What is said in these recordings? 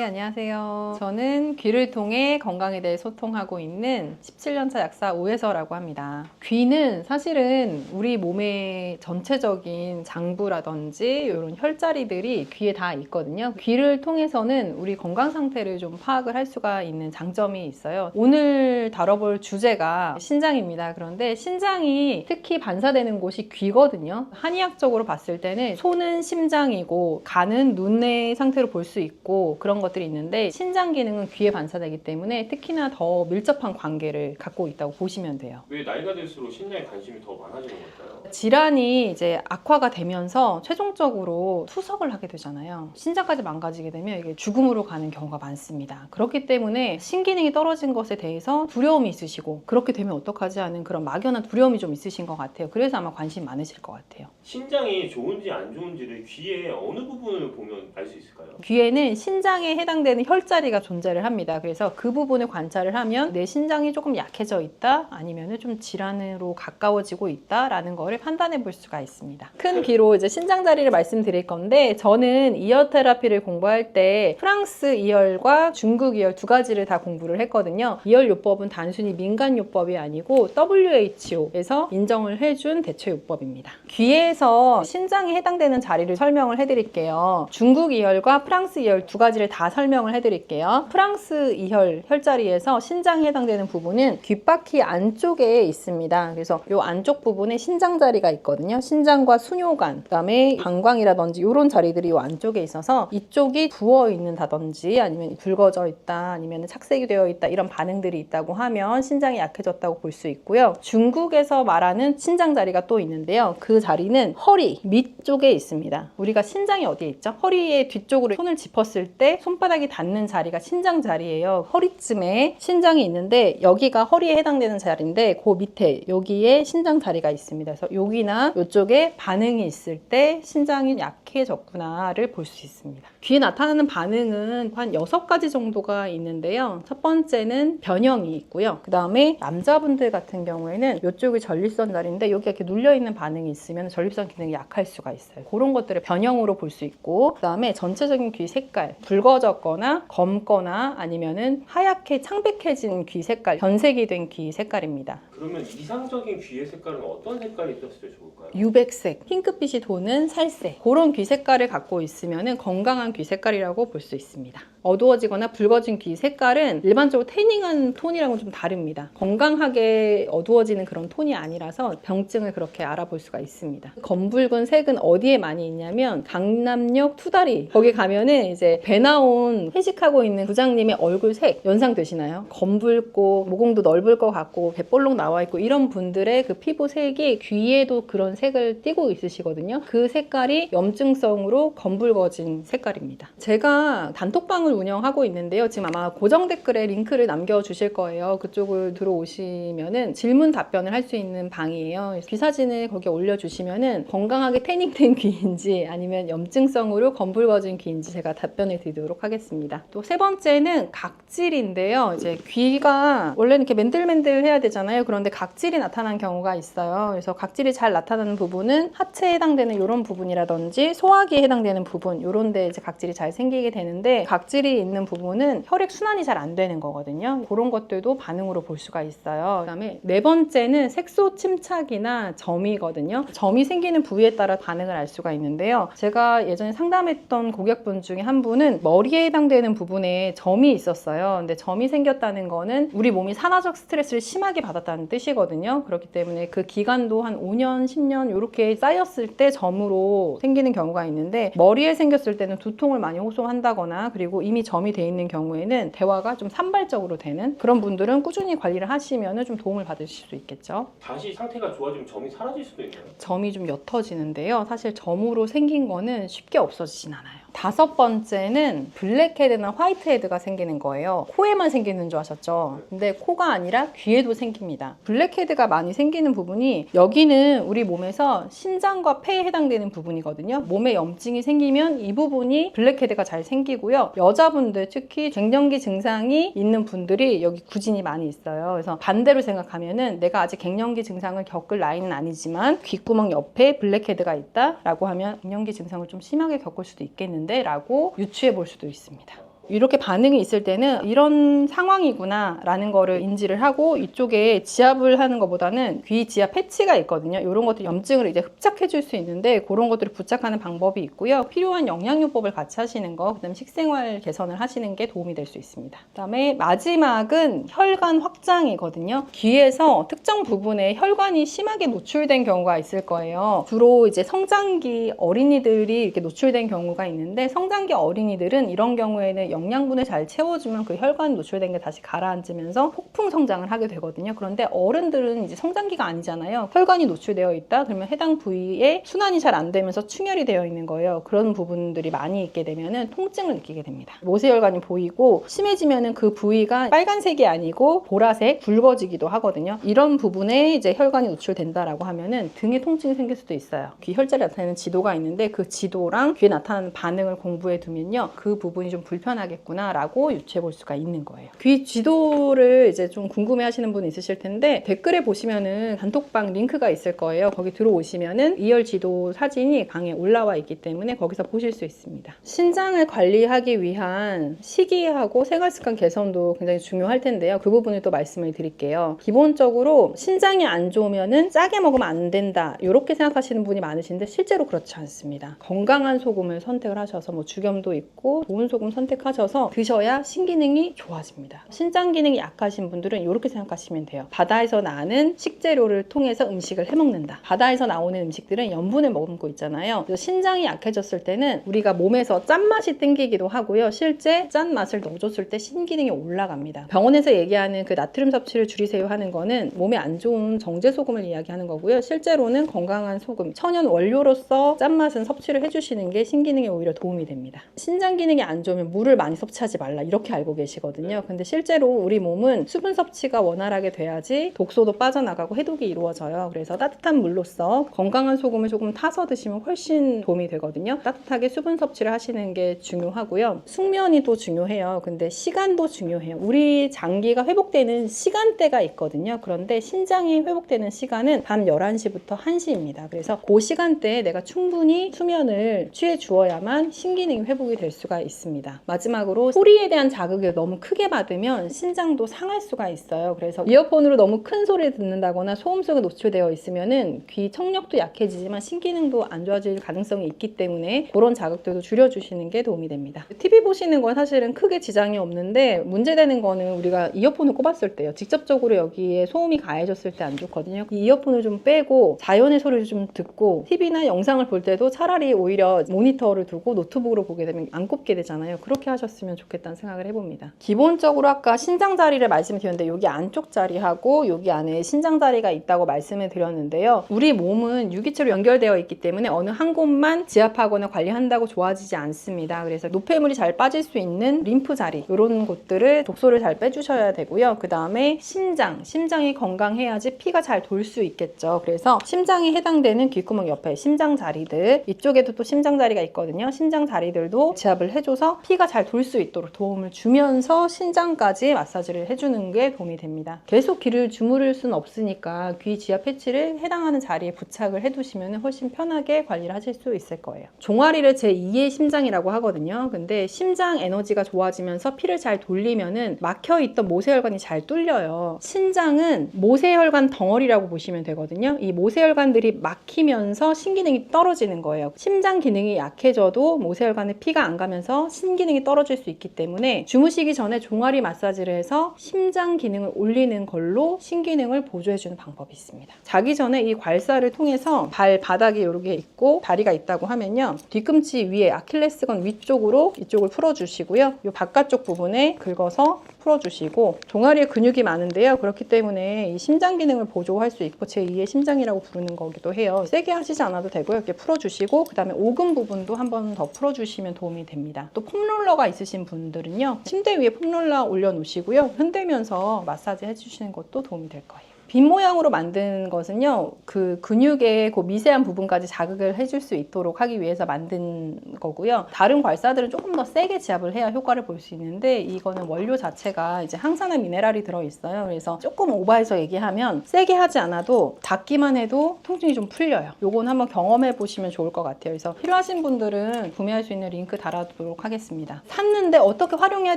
네, 안녕하세요. 저는 귀를 통해 건강에 대해 소통하고 있는 17년차 약사 오혜서라고 합니다. 귀는 사실은 우리 몸의 전체적인 장부라든지 이런 혈자리들이 귀에 다 있거든요. 귀를 통해서는 우리 건강 상태를 좀 파악을 할 수가 있는 장점이 있어요. 오늘 다뤄볼 주제가 신장입니다. 그런데 신장이 특히 반사되는 곳이 귀거든요. 한의학적으로 봤을 때는 손은 심장이고 간은 눈의 상태로 볼 수 있고 그런 것들이 있는데 신장 기능은 귀에 반사되기 때문에 특히나 더 밀접한 관계를 갖고 있다고 보시면 돼요. 왜 나이가 들수록 신장에 관심이 더 많아지는 걸까요? 질환이 이제 악화가 되면서 최종적으로 투석을 하게 되잖아요. 신장까지 망가지게 되면 이게 죽음으로 가는 경우가 많습니다. 그렇기 때문에 신기능이 떨어진 것에 대해서 두려움이 있으시고 그렇게 되면 어떡하지 하는 그런 막연한 두려움이 좀 있으신 것 같아요. 그래서 아마 관심이 많으실 것 같아요. 신장이 좋은지 안 좋은지를 귀의 어느 부분을 보면 알 수 있을까요? 귀에는 신장에 해당되는 혈자리가 존재를 합니다. 그래서 그 부분을 관찰을 하면 내 신장이 조금 약해져 있다 아니면 좀 질환으로 가까워지고 있다라는 거를 판단해 볼 수가 있습니다. 큰 귀로 이제 신장자리를 말씀드릴 건데 저는 이어 테라피를 공부할 때 프랑스 이열과 중국 이열 두 가지를 다 공부를 했거든요. 이열 요법은 단순히 민간 요법이 아니고 WHO에서 인정을 해준 대체 요법입니다. 귀에서 신장에 해당되는 자리를 설명을 해드릴게요. 중국 이열과 프랑스 이열 두 가지를 다 설명을 해드릴게요. 프랑스 이열 혈자리에서 신장에 해당되는 부분은 귓바퀴 안쪽에 있습니다. 그래서 이 안쪽 부분에 신장 자리가 있거든요. 신장과 수뇨관, 그다음에 방광이라든지 이런 자리들이 이 안쪽에 있어서 이쪽이 부어 있는다든지 아니면 붉어져 있다 아니면 착색이 되어 있다 이런 반응들이 있다고 하면 신장이 약해졌다고 볼 수 있고요. 중국에서 말하는 신장 자리가 또 있는데요. 그 자리는 허리 밑쪽에 있습니다. 우리가 신장이 어디에 있죠? 허리의 뒤쪽으로 손을 짚었을 때 손바닥이 닿는 자리가 신장 자리예요. 허리쯤에 신장이 있는데 여기가 허리에 해당되는 자리인데 그 밑에 여기에 신장 자리가 있습니다. 그래서 여기나 이쪽에 반응이 있을 때 신장이 약해졌구나를 볼 수 있습니다. 귀에 나타나는 반응은 한 6가지 정도가 있는데요. 첫 번째는 변형이 있고요. 그 다음에 남자분들 같은 경우에는 이쪽이 전립선 자리인데 여기가 이렇게 눌려있는 반응이 있으면 전립선 기능이 약할 수가 있어요. 그런 것들을 변형으로 볼 수 있고 그 다음에 전체적인 귀 색깔 붉어졌거나 검거나 아니면은 하얗게 창백해진 귀 색깔 변색이 된 귀 색깔입니다. 그러면 이상적인 귀의 색깔은 어떤 색깔이 있었을 때 좋을까요? 유백색, 핑크빛이 도는 살색 그런 귀 색깔을 갖고 있으면 건강한 귀 색깔이라고 볼 수 있습니다. 어두워지거나 붉어진 귀 색깔은 일반적으로 태닝한 톤이랑은 좀 다릅니다. 건강하게 어두워지는 그런 톤이 아니라서 병증을 그렇게 알아볼 수가 있습니다. 검붉은 색은 어디에 많이 있냐면 강남역 투다리 거기 가면은 이제 배 나온 회식하고 있는 부장님의 얼굴 색 연상되시나요? 검붉고 모공도 넓을 것 같고 배볼록 나와 있고 이런 분들의 그 피부 색이 귀에도 그런 색을 띠고 있으시거든요. 그 색깔이 염증성으로 검붉어진 색깔입니다. 제가 단톡방을 운영하고 있는데요. 지금 아마 고정 댓글에 링크를 남겨주실 거예요. 그쪽을 들어오시면은 질문 답변을 할 수 있는 방이에요. 귀 사진을 거기에 올려주시면은 건강하게 태닝된 귀인지 아니면 염증성으로 검붉어진 귀인지 제가 답변을 드리도록 하겠습니다. 또 세 번째는 각질인데요. 이제 귀가 원래는 이렇게 맨들맨들해야 되잖아요. 그런데 각질이 나타난 경우가 있어요. 그래서 각질이 잘 나타나는 부분은 하체에 해당되는 이런 부분이라든지 소화기에 해당되는 부분 이런 데 이제 각질이 잘 생기게 되는데 각질이 있는 부분은 혈액 순환이 잘 안 되는 거거든요. 그런 것들도 반응으로 볼 수가 있어요. 그 다음에 네 번째는 색소 침착이나 점이거든요. 점이 생기는 부위에 따라 반응을 알 수가 있는데요. 제가 예전에 상담했던 고객분 중에 한 분은 머리에 해당되는 부분에 점이 있었어요. 근데 점이 생겼다는 거는 우리 몸이 산화적 스트레스를 심하게 받았다는 뜻이거든요. 그렇기 때문에 그 기간도 한 5년, 10년 이렇게 쌓였을 때 점으로 생기는 경우가 있는데 머리에 생겼을 때는 두통을 많이 호소한다거나 그리고 이미 점이 돼 있는 경우에는 대화가 좀 산발적으로 되는 그런 분들은 꾸준히 관리를 하시면 좀 도움을 받으실 수 있겠죠. 다시 상태가 좋아지면 점이 사라질 수도 있나요? 점이 좀 옅어지는데요. 사실 점으로 생긴 거는 쉽게 없어지진 않아요. 다섯 번째는 블랙헤드나 화이트헤드가 생기는 거예요. 코에만 생기는 줄 아셨죠? 근데 코가 아니라 귀에도 생깁니다. 블랙헤드가 많이 생기는 부분이 여기는 우리 몸에서 신장과 폐에 해당되는 부분이거든요. 몸에 염증이 생기면 이 부분이 블랙헤드가 잘 생기고요. 여자분들 특히 갱년기 증상이 있는 분들이 여기 구진이 많이 있어요. 그래서 반대로 생각하면은 내가 아직 갱년기 증상을 겪을 나이는 아니지만 귓구멍 옆에 블랙헤드가 있다라고 하면 갱년기 증상을 좀 심하게 겪을 수도 있겠는데 라고 유추해 볼 수도 있습니다. 이렇게 반응이 있을 때는 이런 상황이구나 라는 거를 인지를 하고 이쪽에 지압을 하는 것보다는 귀 지압 패치가 있거든요. 이런 것들 염증을 이제 흡착해 줄 수 있는데 그런 것들을 부착하는 방법이 있고요. 필요한 영양요법을 같이 하시는 거, 그다음에 식생활 개선을 하시는 게 도움이 될 수 있습니다. 그다음에 마지막은 혈관 확장이거든요. 귀에서 특정 부분에 혈관이 심하게 노출된 경우가 있을 거예요. 주로 이제 성장기 어린이들이 이렇게 노출된 경우가 있는데 성장기 어린이들은 이런 경우에는 영양분을 잘 채워주면 그 혈관이 노출된 게 다시 가라앉으면서 폭풍 성장을 하게 되거든요. 그런데 어른들은 이제 성장기가 아니잖아요. 혈관이 노출되어 있다? 그러면 해당 부위에 순환이 잘 안 되면서 충혈이 되어 있는 거예요. 그런 부분들이 많이 있게 되면은 통증을 느끼게 됩니다. 모세혈관이 보이고 심해지면은 그 부위가 빨간색이 아니고 보라색, 붉어지기도 하거든요. 이런 부분에 이제 혈관이 노출된다라고 하면은 등에 통증이 생길 수도 있어요. 귀 혈자리 나타내는 지도가 있는데 그 지도랑 귀에 나타나는 반응을 공부해 두면요. 그 부분이 좀 불편하겠구나라고 유추해 볼 수가 있는 거예요. 귀 지도를 이제 좀 궁금해 하시는 분 있으실 텐데 댓글에 보시면은 단톡방 링크가 있을 거예요. 거기 들어오시면은 2열 지도 사진이 방에 올라와 있기 때문에 거기서 보실 수 있습니다. 신장을 관리하기 위한 식이하고 생활습관 개선도 굉장히 중요할 텐데요. 그 부분을 또 말씀을 드릴게요. 기본적으로 신장이 안 좋으면은 짜게 먹으면 안 된다 이렇게 생각하시는 분이 많으신데 실제로 그렇지 않습니다. 건강한 소금을 선택을 하셔서 뭐 죽염도 있고 좋은 소금 선택하셔서 드셔야 신기능이 좋아집니다. 신장 기능이 약하신 분들은 이렇게 생각하시면 돼요. 바다에서 나는 식재료를 통해서 음식을 해먹는다. 바다에서 나오는 음식들은 염분을 머금고 있잖아요. 그래서 신장이 약해졌을 때는 우리가 몸에서 짠맛이 땡기기도 하고요. 실제 짠맛을 넣어줬을 때 신기능이 올라갑니다. 병원에서 얘기하는 그 나트륨 섭취를 줄이세요 하는 거는 몸에 안 좋은 정제소금을 이야기하는 거고요. 실제로는 건강한 소금, 천연 원료로서 짠맛은 섭취를 해주시는 게 신기능에 오히려 도움이 됩니다. 신장 기능이 안 좋으면 물을 많이 섭취하지 말라 이렇게 알고 계시거든요. 근데 실제로 우리 몸은 수분 섭취가 원활하게 돼야지 독소도 빠져나가고 해독이 이루어져요. 그래서 따뜻한 물로써 건강한 소금을 조금 타서 드시면 훨씬 도움이 되거든요. 따뜻하게 수분 섭취를 하시는 게 중요하고요. 숙면이 또 중요해요. 근데 시간도 중요해요. 우리 장기가 회복되는 시간대가 있거든요. 그런데 신장이 회복되는 시간은 밤 11시부터 1시입니다. 그래서 그 시간대에 내가 충분히 수면을 취해 주어야만 신기능이 회복이 될 수가 있습니다. 마지막으로 소리에 대한 자극을 너무 크게 받으면 신장도 상할 수가 있어요. 그래서 이어폰으로 너무 큰 소리를 듣는다거나 소음 속에 노출되어 있으면은 귀 청력도 약해지지만 신기능도 안 좋아질 가능성이 있기 때문에 그런 자극들도 줄여주시는 게 도움이 됩니다. TV 보시는 건 사실은 크게 지장이 없는데 문제되는 거는 우리가 이어폰을 꼽았을 때요. 직접적으로 여기에 소음이 가해졌을 때 안 좋거든요. 이 이어폰을 좀 빼고 자연의 소리를 좀 듣고 TV나 영상을 볼 때도 차라리 오히려 모니터를 두고 노트북으로 보게 되면 안 꼽게 되잖아요. 그렇게 하셨으면 좋겠다는 생각을 해봅니다. 기본적으로 아까 신장 자리를 말씀을 드렸는데 여기 안쪽 자리하고 여기 안에 신장 자리가 있다고 말씀을 드렸는데요. 우리 몸은 유기체로 연결되어 있기 때문에 어느 한 곳만 지압하거나 관리한다고 좋아지지 않습니다. 그래서 노폐물이 잘 빠질 수 있는 림프 자리 이런 곳들을 독소를 잘 빼주셔야 되고요. 그 다음에 심장이 건강해야지 피가 잘 돌 수 있겠죠. 그래서 심장에 해당되는 귓구멍 옆에 심장 자리들 이쪽에도 또 심장 자리가 있거든요. 심장 자리들도 지압을 해줘서 피가 잘 돌 수 있도록 도움을 주면서 신장까지 마사지를 해주는 게 도움이 됩니다. 계속 귀를 주무를 수는 없으니까 귀 지압 패치를 해당하는 자리에 부착을 해두시면 훨씬 편하게 관리를 하실 수 있을 거예요. 종아리를 제2의 심장이라고 하거든요. 근데 심장 에너지가 좋아지면서 피를 잘 돌리면은 막혀있던 모세혈관이 잘 뚫려요. 신장은 모세혈관 덩어리라고 보시면 되거든요. 이 모세혈관들이 막히면서 신기능이 떨어지는 거예요. 심장 기능이 약해져도 모세혈관에 피가 안 가면서 신기능이 떨어질 수 있기 때문에 주무시기 전에 종아리 마사지를 해서 심장 기능을 올리는 걸로 신기능을 보조해주는 방법이 있습니다. 자기 전에 이 괄사를 통해서 발바닥에 이렇게 있고 다리가 있다고 하면요. 뒤꿈치 위에 아킬레스건 위쪽으로 이쪽을 풀어주시고요. 이 바깥쪽 부분에 긁어서 풀어주시고 종아리에 근육이 많은데요. 그렇기 때문에 이 심장 기능을 보조할 수 있고 제2의 심장이라고 부르는 거기도 해요. 세게 하시지 않아도 되고요. 이렇게 풀어주시고 그 다음에 오금 부분도 한 번 더 풀어주시면 도움이 됩니다. 또 폼롤러가 있으신 분들은요. 침대 위에 폼롤러 올려놓으시고요. 흔들면서 마사지 해주시는 것도 도움이 될 거예요. 빈 모양으로 만든 것은요, 그 근육의 그 미세한 부분까지 자극을 해줄 수 있도록 하기 위해서 만든 거고요. 다른 괄사들은 조금 더 세게 지압을 해야 효과를 볼 수 있는데, 이거는 원료 자체가 이제 항산화 미네랄이 들어있어요. 그래서 조금 오버해서 얘기하면 세게 하지 않아도 닿기만 해도 통증이 좀 풀려요. 요건 한번 경험해 보시면 좋을 것 같아요. 그래서 필요하신 분들은 구매할 수 있는 링크 달아두도록 하겠습니다. 샀는데 어떻게 활용해야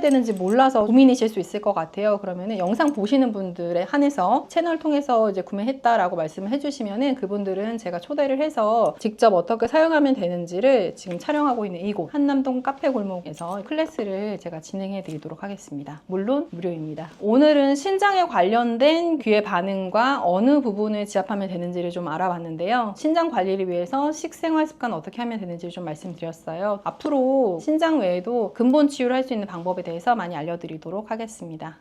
되는지 몰라서 고민이실 수 있을 것 같아요. 그러면은 영상 보시는 분들에 한해서 채널 통해서 이제 구매했다라고 말씀을 해주시면은 그분들은 제가 초대를 해서 직접 어떻게 사용하면 되는지를 지금 촬영하고 있는 이곳 한남동 카페 골목에서 클래스를 제가 진행해 드리도록 하겠습니다. 물론 무료입니다. 오늘은 신장에 관련된 귀의 반응과 어느 부분을 지압하면 되는지를 좀 알아봤는데요. 신장 관리를 위해서 식생활 습관 어떻게 하면 되는지 좀 말씀드렸어요. 앞으로 신장 외에도 근본 치유를 할 수 있는 방법에 대해서 많이 알려드리도록 하겠습니다.